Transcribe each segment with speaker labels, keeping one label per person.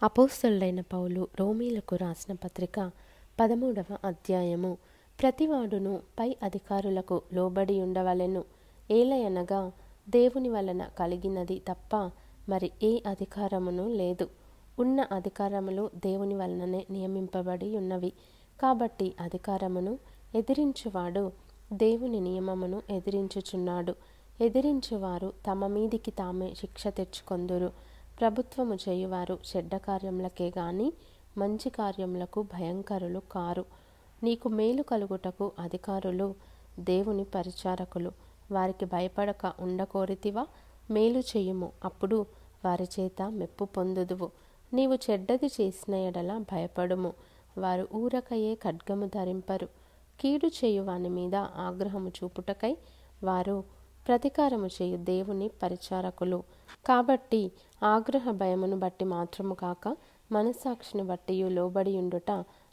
Speaker 1: అపోస్తలుడైన పౌలు రోమీలకు రాసిన పత్రిక 13వ అధ్యాయము. ప్రతివాడును పై అధికారులకు లోబడి ఉండవలెను, ఏలయనగా దేవుని వలన కలిగినది తప్ప మరి ఏ అధికారమును లేదు. ఉన్న అధికారములు దేవుని వలననే నియమింపబడి ఉన్నవి. కాబట్టి అధికారమును ఎదిరించువాడు దేవుని నియమమును ఎదిరించుచున్నాడు. ఎదిరించువారు తమ మీదికి తామే శిక్ష తెచ్చుకొందురు. ప్రభుత్వము చేయువారు చెడ్డ కార్యములకే గాని మంచి కార్యములకు భయంకరులు కారు. నీకు మేలు కలుగుటకు అధికారులు దేవుని పరిచారకులు. వారికి భయపడక ఉండకోరితివా? మేలు చేయుము, అప్పుడు వారి చేత మెప్పు పొందుదువు. నీవు చెడ్డది చేసిన ఎడల భయపడుము, వారు ఊరకయే ఖడ్గము ధరింపరు. కీడు చేయువాని మీద ఆగ్రహము చూపుటకై వారు ప్రతీకారము చేయు దేవుని పరిచారకులు. కాబట్టి ఆగ్రహ భయమును బట్టి మాత్రము కాక మనస్సాక్షిని బట్టియు లోబడి ఉండుట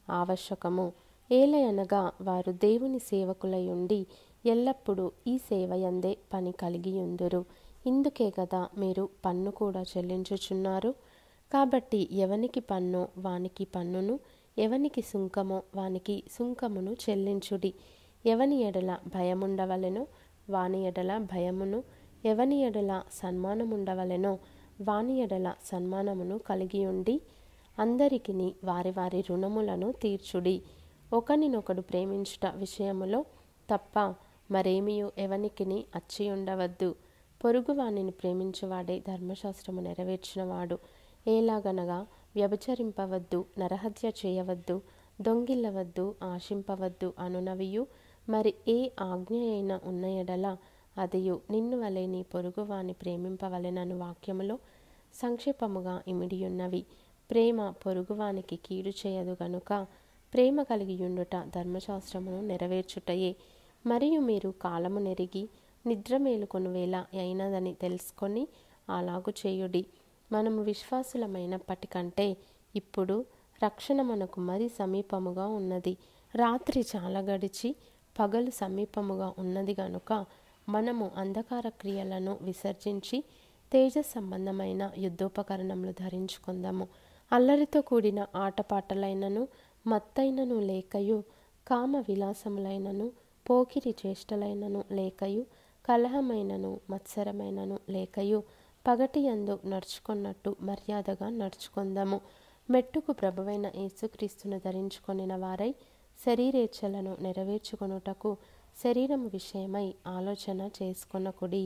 Speaker 1: ఆవశ్యకము. ఏలయనగా వారు దేవుని సేవకులై ఉండి ఎల్లప్పుడూ ఈ సేవయందే పని కలిగియుందురు. ఇందుకే గదా మీరు పన్ను కూడా చెల్లించుచున్నారు. కాబట్టి ఎవనికి పన్నో వానికి పన్నును, ఎవనికి సుంకమో వానికి సుంకమును చెల్లించుడి. ఎవని ఎడల భయముండవలెనో వాని ఎడల భయమును, ఎవని ఎడల సన్మానముండవలెనో వాని ఎడల సన్మానమును కలిగియుండి అందరికిని వారి వారి రుణములను తీర్చుడి. ఒకనినొకడు ప్రేమించుట విషయములో తప్ప మరేమియూ ఎవనికిని అచ్చియుండవద్దు. పొరుగువానిని ప్రేమించువాడే ధర్మశాస్త్రము నెరవేర్చినవాడు. ఏలాగనగా వ్యభిచరింపవద్దు, నరహత్య చేయవద్దు, దొంగిల్లవద్దు, ఆశింపవద్దు అనునవియు మరి ఏ ఆజ్ఞ అయినా ఉన్న ఎడల అదియు నిన్ను వలె నీ పొరుగువాని ప్రేమింపవలెనను వాక్యములో సంక్షేపముగా ఇమిడియున్నవి. ప్రేమ పొరుగువానికి కీడు చేయదు గనుక ప్రేమ కలిగియుండుట ధర్మశాస్త్రమును నెరవేర్చుటయే. మరియు మీరు కాలము నెరిగి నిద్ర మేలుకొను వేళ అయినదని తెలుసుకొని అలాగు చేయుడి. మనము విశ్వాసులమైనప్పటికంటే ఇప్పుడు రక్షణ మనకు మరి సమీపముగా ఉన్నది. రాత్రి చాలా గడిచి పగలు సమీపముగా ఉన్నది గనుక మనము అంధకార క్రియలను విసర్జించి తేజ సంబంధమైన యుద్ధోపకరణములు ధరించుకుందాము. అల్లరితో కూడిన ఆటపాటలైనను మత్తైనను లేకయు, కామ విలాసములైనను పోకిరి చేష్టలైనను లేకయు, కలహమైనను మత్సరమైనను లేకయు పగటియందు నడుచుకున్నట్టు మర్యాదగా నడుచుకుందాము. మెట్టుకు ప్రభువైన యేసుక్రీస్తును ధరించుకొనిన వారై శరీరేచ్ఛలను నెరవేర్చుకొనుటకు శరీరము విషయమై ఆలోచన చేసుకొనకుడి.